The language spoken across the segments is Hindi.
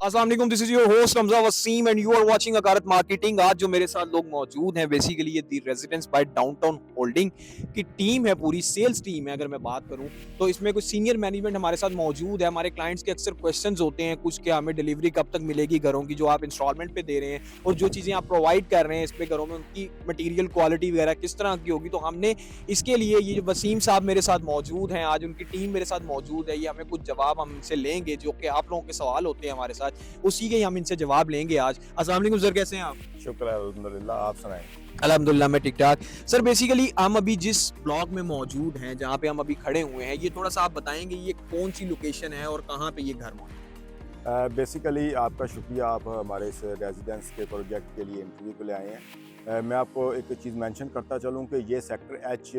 अस्सलाम वालेकुम, this is your host Hamza Waseem and you are watching Aqarat marketing. आज जो मेरे साथ लोग मौजूद हैं बेसिकली ये the residence by downtown holding की टीम है, पूरी सेल्स टीम है। अगर मैं बात करूं तो इसमें कुछ सीनियर मैनेजमेंट हमारे साथ मौजूद है। हमारे क्लाइंट्स के अक्सर क्वेश्चंस होते हैं कुछ कि हमें डिलीवरी कब तक मिलेगी घरों की जो आप इंस्टॉलमेंट पे दे रहे हैं, और जो चीज़ें आप प्रोवाइड कर रहे हैं इस पे घरों में उनकी मटीरियल क्वालिटी वगैरह किस तरह की होगी। तो हमने इसके लिए ये वसीम साहब मेरे साथ मौजूद हैं, आज उनकी टीम मेरे साथ मौजूद है। ये हमें कुछ जवाब हम इनसे लेंगे जो कि आप लोगों के सवाल होते हैं हमारे साथ, उसी के हम इनसे जवाब लेंगे आज। अस्सलाम वालेकुम सर, कैसे हैं आप? शुक्र है, अल्हम्दुलिल्लाह। आप सुनाएं। अल्हम्दुलिल्लाह मैं ठीक ठाक। सर बेसिकली हम अभी जिस ब्लॉक में मौजूद हैं, जहाँ पे हम अभी खड़े हुए हैं, ये थोड़ा सा आप बताएंगे ये कौन सी लोकेशन है और कहाँ पे ये घर मौजूद है? बेसिकली आपका शुक्रिया, आप हमारे इस रेजिडेंस के प्रोजेक्ट के लिए इंटरव्यू के लिए आए हैं। मैं आपको एक चीज़ मेंशन करता चलूँ कि ये सेक्टर एच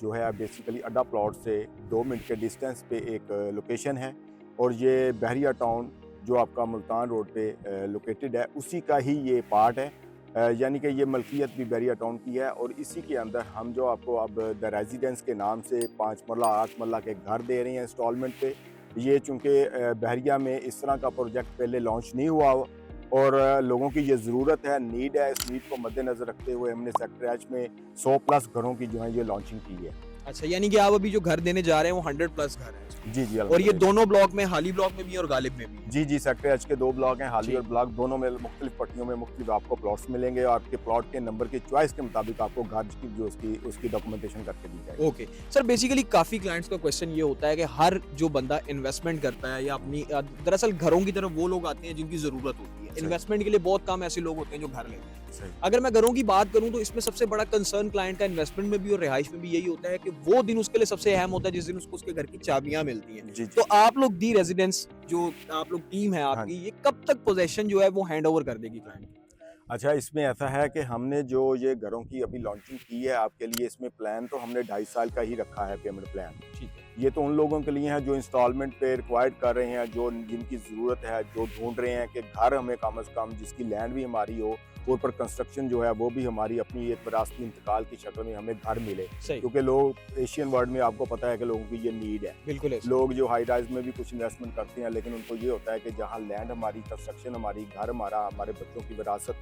जो है बेसिकली अड्डा प्लॉट से 2 मिनट के डिस्टेंस पे एक लोकेशन है, और ये बहरिया टाउन जो आपका मुल्तान रोड पे लोकेटेड है उसी का ही ये पार्ट है। यानी कि ये मलकियत भी बहरिया टाउन की है, और इसी के अंदर हम जो आपको अब द रेजिडेंस के नाम से 5 मरला 8 मरला के घर दे रहे हैं इंस्टॉलमेंट पे। ये चूँकि बहरिया में इस तरह का प्रोजेक्ट पहले लॉन्च नहीं हुआ और लोगों की ये ज़रूरत है, नीड है। इस नीड को मद्देनज़र रखते हुए हमने सेक्टर एच में 100 प्लस घरों की जो है ये लॉन्चिंग की है। अच्छा, यानी कि आप अभी जो घर देने जा रहे हैं वो 100 प्लस घर है। जी जी, और ये अल्हम्दुलिल्लाह। दोनों ब्लॉक में, हाली ब्लॉक में भी और गालिब में भी? जी जी, सेक्टर एच के 2 ब्लॉक हैं, हाली जी। और ब्लॉक, दोनों में मुख्तलिफ पट्टियों में मुख्तलिफ आपको प्लॉट्स मिलेंगे, और आपके प्लॉट के नंबर की चॉइस के मुताबिक आपको घर की जो उसकी डॉक्यूमेंटेशन करके दी जाएगी। ओके सर, बेसिकली काफी क्लाइंट्स का क्वेश्चन ये होता है कि हर जो बंदा इन्वेस्टमेंट करता है या अपनी दरअसल घरों की तरफ वो लोग आते हैं जिनकी जरूरत होती है। सही। इन्वेस्टमेंट के लिए बहुत कम ऐसे लोग होते हैं जो घर लेते हैं। सही। अगर मैं घरों की बात करूं तो इसमें सबसे बड़ा कंसर्न क्लाइंट का इन्वेस्टमेंट में भी और रिहाइश में भी यही होता है कि वो दिन उसके लिए सबसे अहम होता है जिस दिन उसको उसके घर की चाबियां मिलती हैं। जी तो जी। आप लोग दी रेजिडेंस जो आप लोग टीम है हाँ आपकी, जी। ये कब तक पोजेशन जो है वो हैंड ओवर कर देगी क्लाइंट? अच्छा, इसमें ऐसा है कि हमने जो ये घरों की अभी लॉन्चिंग की है आपके लिए, इसमें प्लान तो हमने 2.5 साल का ही रखा है पेमेंट प्लान। ठीक है। ये तो उन लोगों के लिए है जो इंस्टॉलमेंट पे रिक्वायर्ड कर रहे हैं, जो जिनकी ज़रूरत है, जो ढूंढ रहे हैं कि घर हमें कम से कम, जिसकी लैंड भी हमारी हो और पर कंस्ट्रक्शन जो है वो भी हमारी अपनी एक विरासती इंतकाल की शक्ल में हमें घर मिले। सही। क्योंकि लोग एशियन वर्ल्ड में आपको पता है कि लोगों की ये नीड है। बिल्कुल ऐसे। लोग जो हाई राइज में भी कुछ इन्वेस्टमेंट करते हैं, लेकिन उनको ये होता है कि जहाँ लैंड हमारी, कंस्ट्रक्शन हमारी, घर हमारा, हमारे बच्चों की विरासत,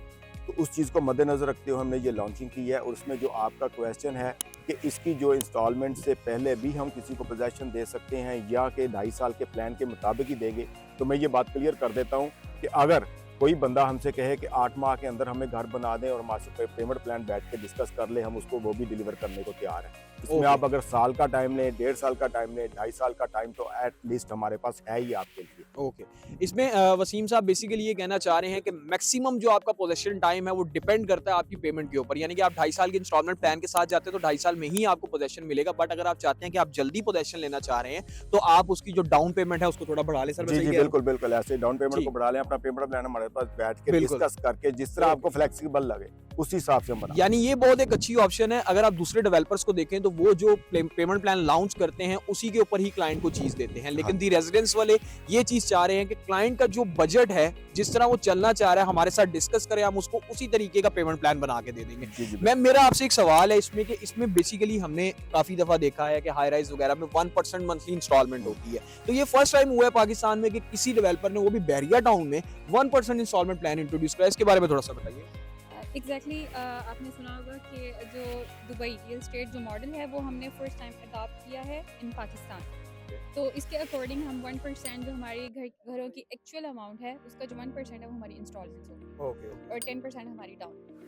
तो उस चीज़ को मद्देनज़र रखते हुए हमने ये लॉन्चिंग की है। और उसमें जो आपका क्वेश्चन है कि इसकी जो इंस्टॉलमेंट से पहले भी हम किसी को पोजेसन दे सकते हैं या कि 2.5 साल के प्लान के मुताबिक ही देंगे, तो मैं ये बात क्लियर कर देता हूँ कि अगर कोई बंदा हमसे कहे कि 8 माह के अंदर हमें घर बना दें और हमारे पेमेंट प्लान बैठ के डिस्कस कर ले, हम उसको वो भी डिलीवर करने को तैयार हैं। इसमें आप अगर साल का टाइम लें, 1.5 साल का टाइम लें, 2.5 साल का टाइम, तो एट लीस्ट हमारे पास है ही आपके लिए। ओके। इसमें वसीम साहब बेसिकली ये कहना चाह रहे हैं कि मैक्सिमम जो आपका पोजेशन टाइम है वो डिपेंड करता है आपकी पेमेंट के ऊपर, यानी कि आप 2.5 साल के इंस्टॉलमेंट प्लान के साथ जाते हैं तो 2.5 साल में ही आपको पोजेशन मिलेगा। बट अगर आप चाहते हैं कि आप जल्दी पोजेशन लेना चाह रहे हैं तो आप उसकी जो डाउन पेमेंट है उसको थोड़ा बढ़ा लें। सर मैं जी सही जी, कह रहा हूं? बिल्कुल बिल्कुल, ऐसे डाउन पेमेंट ठीक। को बढ़ा लें। अपना पेमेंट प्लान हमारे पास बैठ के बिल्कुल। डिस्कस करके जिस तरह आपको फ्लेक्सिबल लगे उसी हिसाब से हम बना। यानी ये बहुत एक अच्छी ऑप्शन है। अगर आप दूसरे डेवलपर्स को देखें तो वो जो पेमेंट प्लान लॉन्च करते हैं उसी के ऊपर ही क्लाइंट को चीज देते हैं, लेकिन हाँ। दी रेजिडेंस वाले ये चीज चाह रहे हैं कि क्लाइंट का जो बजट है, जिस तरह वो चलना चाह रहा है, हमारे साथ डिस्कस करें, हम उसको उसी तरीके का पेमेंट प्लान बना के दे देंगे। जी जी, मैम मेरा आपसे एक सवाल है इसमें कि इसमें बेसिकली हमने काफी दफा देखा है कि हाई राइज वगैरह में 1% मंथली इंस्टॉलमेंट होती है। तो ये फर्स्ट टाइम हुआ है पाकिस्तान में कि किसी डेवलपर ने, वो भी बहरिया टाउन में, 1% इंस्टॉलमेंट प्लान इंट्रोड्यूस करा। इसके बारे में थोड़ा सा बताइए। एग्जैक्टली आपने सुना होगा कि जो दुबई रियल स्टेट जो मॉडल है वो हमने फर्स्ट टाइम अडॉप्ट किया है इन पाकिस्तान। तो इसके अकॉर्डिंग हम 1% जो हमारी घरों की एक्चुअल अमाउंट है उसका जो 1% है वो हमारी इंस्टॉलमेंट्स होगी, ओके। और 10% हमारी डाउन।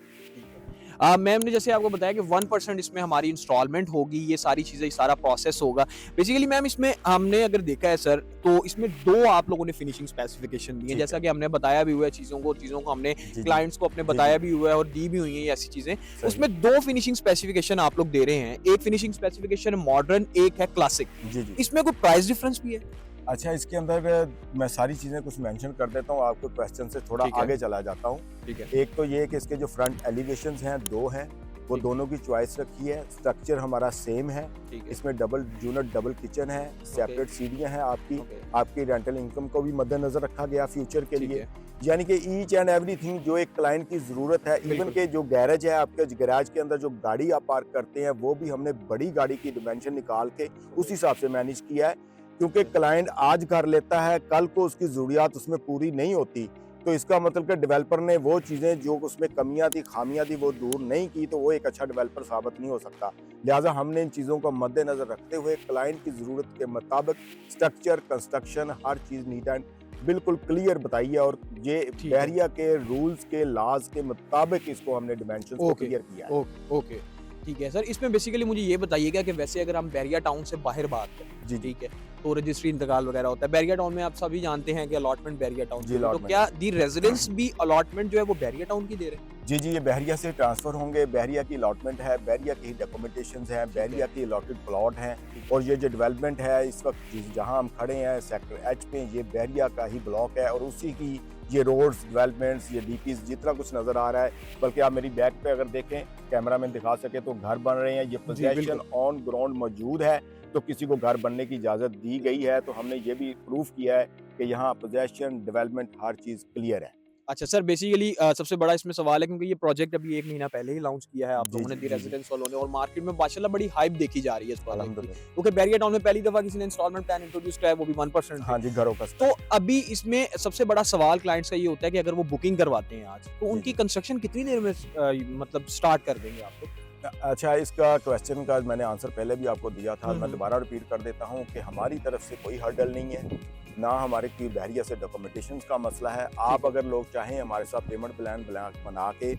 मैम ने जैसे आपको बताया कि 1% इसमें हमारी इंस्टॉलमेंट होगी, ये सारी चीजें, सारा प्रोसेस होगा। बेसिकली मैम इसमें हमने अगर देखा है सर तो इसमें 2 आप लोगों ने फिनिशिंग स्पेसिफिकेशन दी है, ठीक जैसा है। कि हमने बताया भी हुआ है चीजों को हमने जी जी, क्लाइंट्स को अपने जी बताया जी, भी हुआ है और दी भी हुई है ये ऐसी चीजें। सही। उसमें 2 फिनिशिंग स्पेसिफिकेशन आप लोग दे रहे हैं, एक फिनिशिंग स्पेसिफिकेशन मॉडर्न, एक है क्लासिक। जी जी। इसमें कोई प्राइस डिफरेंस भी है? अच्छा, इसके अंदर मैं सारी चीज़ें कुछ मेंशन कर देता हूँ, आपको क्वेश्चन से थोड़ा ठीक है। आगे चला जाता हूँ। ठीक है। एक तो ये कि इसके जो फ्रंट एलिवेशंस हैं 2 हैं, वो ठीक। दोनों की चॉइस रखी है। स्ट्रक्चर हमारा सेम है, ठीक है। इसमें डबल यूनिट डबल किचन है, सेपरेट सीढ़ियाँ हैं आपकी। ओके। आपकी रेंटल इनकम को भी मद्देनजर रखा गया फ्यूचर के ठीक लिए। है। यानी कि ईच एंड एवरीथिंग जो एक क्लाइंट की ज़रूरत है, इवन बिल्कुल। के जो गैरेज है आपके, गैराज के अंदर जो गाड़ी आप पार्क करते हैं वो भी हमने बड़ी गाड़ी की डिमेंशन निकाल के उस हिसाब से मैनेज किया है। क्योंकि क्लाइंट आज कर लेता है, कल को उसकी ज़रूरियात उसमें पूरी नहीं होती, तो इसका मतलब कि डेवलपर ने वो चीज़ें जो उसमें कमियां थी, खामियां थी, वो दूर नहीं की, तो वो एक अच्छा डेवलपर साबित नहीं हो सकता। लिहाजा हमने इन चीज़ों को मद्देनज़र रखते हुए क्लाइंट की ज़रूरत के मुताबिक structure, construction, her cheese neat and बिल्कुल क्लियर बताई है, और ये ठीक है। बहरिया के रूल्स के लाज के मुताबिक इसको हमने डिमेंशंस को ओके, क्लियर किया है। ओके, ठीक है सर। इसमें बेसिकली मुझे ये बताइएगा कि वैसे अगर हम बहरिया टाउन से बाहर बात करें, जी, ठीक है, तो रजिस्ट्री इंतकाल वगैरह होता है। बहरिया टाउन में आप सभी जानते हैं कि अलॉटमेंट बहरिया टाउन जी, की, तो allotment। क्या दी रेजिडेंस भी अलॉटमेंट जो है वो बहरिया टाउन की दे रहे हैं? जी, ये बहरिया से ट्रांसफ़र होंगे, बहरिया की अलॉटमेंट है, बहरिया की डॉक्यूमेंटेशंस हैं, बहरिया की अलॉटेड प्लॉट हैं, और ये जो डेवलपमेंट है इस वक्त जहाँ हम खड़े हैं सेक्टर एच पे, ये बहरिया का ही ब्लॉक है, और उसी की ये रोड्स, डेवलपमेंट्स, ये डीपीज़ जितना कुछ नज़र आ रहा है, बल्कि आप मेरी बैक पे अगर देखें, कैमरा मैन दिखा सके तो घर बन रहे हैं, ये पोजेसन बिल्कुल। ऑन ग्राउंड मौजूद है, तो किसी को घर बनने की इजाज़त दी गई है, तो हमने ये भी प्रूफ किया है कि यहाँ पोजेसन, डेवलपमेंट हर चीज़ क्लियर है। अच्छा सर, बेसिकली सबसे बड़ा इसमें सवाल है क्योंकि ये प्रोजेक्ट अभी 1 महीना पहले ही लॉन्च किया है आप जी, लोगों ने, जी, दी जी, जी। रेजिडेंस वालों ने, और मार्केट में माशाल्लाह बड़ी हाइप देखी जा रही है इस प्रोजेक्ट की। अल्हम्दुलिल्लाह। क्योंकि बहरिया टाउन में पहली दफा किसी ने इंस्टॉलमेंट प्लान इंट्रोड्यूस किया है, वो भी 1% हाँ जी, घरों का तो अभी इसमें सबसे बड़ा सवाल क्लाइंट्स का ये होता है कि अगर वो बुकिंग करवाते हैं आज, तो जी, उनकी जी। कंस्ट्रक्शन कितनी देर में मतलब स्टार्ट कर देंगे आप लोग? अच्छा, इसका क्वेश्चन का मैंने आंसर पहले भी आपको दिया था, मैं हम्म। दोबारा रिपीट कर देता हूँ कि हमारी तरफ से कोई हर्डल नहीं है, ना हमारे की बहरिया से डॉक्यूमेंटेशन का मसला है। आप अगर लोग चाहें हमारे साथ पेमेंट प्लान बना के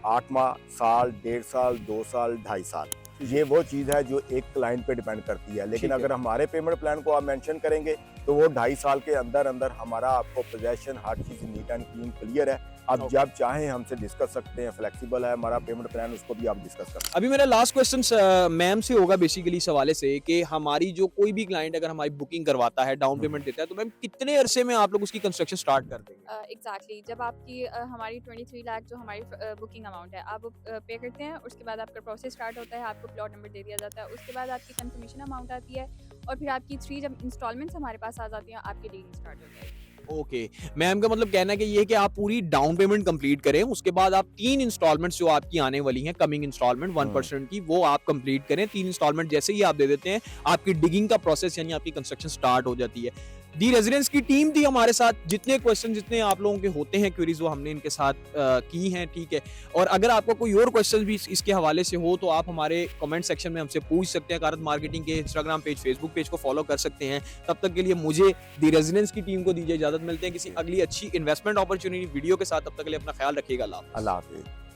8 माह, साल, 1.5 साल, 2 साल, 2.5 साल, ये वो चीज़ है जो एक क्लाइंट पे डिपेंड करती है। लेकिन ठीक है। अगर हमारे पेमेंट प्लान को आप मेंशन करेंगे तो वो 2.5 साल के अंदर अंदर हमारा आपको possession her cheese neat and clean clear है। आप ओके। जब चाहें हमसे डिस्कस सकते हैं, फ्लेक्सिबल है हमारा पेमेंट प्लान, उसको भी आप डिस्कस कर सकते हैं। अभी मेरा लास्ट क्वेश्चन मैम से होगा बेसिकली इस हवाले से कि हमारी जो कोई भी क्लाइंट अगर हमारी बुकिंग करवाता है, डाउन पेमेंट देता है, तो मैम कितने अरसे में आप लोग उसकी कंस्ट्रक्शन स्टार्ट कर देंगे? एग्जैक्टली जब आपकी हमारी 23 लाख जो हमारी बुकिंग अमाउंट है, आप पे करते हैं, उसके बाद आपका प्रोसेस स्टार्ट होता है, आपको प्लॉट नंबर दे दिया जाता है, उसके बाद आपकी कंफर्मेशन अमाउंट आती है, और फिर आपकी 3 जब इंस्टॉलमेंट्स हमारे पास आ जाती हैं, आपकी डीलिंग स्टार्ट हो जाएगी। ओके, मैम का मतलब कहना है कि ये है कि आप पूरी डाउन पेमेंट कंप्लीट करें, उसके बाद आप 3 इंस्टॉलमेंट्स जो आपकी आने वाली हैं, कमिंग इंस्टॉलमेंट 1% की, वो आप कंप्लीट करें। 3 इंस्टॉलमेंट जैसे ही आप दे देते हैं, आपकी डिगिंग का प्रोसेस यानी आपकी कंस्ट्रक्शन स्टार्ट हो जाती है। दी रेजिडेंस की टीम थी हमारे साथ, जितने क्वेश्चन जितने आप लोगों के होते हैं क्वेरीज, वो हमने इनके साथ की हैं, ठीक है। और अगर आपको कोई और क्वेश्चन भी इसके हवाले से हो तो आप हमारे कमेंट सेक्शन में हमसे पूछ सकते हैं। कारत मार्केटिंग के इंस्टाग्राम पेज, फेसबुक पेज को फॉलो कर सकते हैं। तब तक के लिए मुझे दी रेजिडेंस की टीम को दीजिए इजाजत। मिलते हैं किसी अगली अच्छी इन्वेस्टमेंट अपॉर्चुनिटी वीडियो के साथ, तब तक के लिए अपना ख्याल रखिएगा। अल्लाह हाफ़िज़। अल्लाह हाफिज़।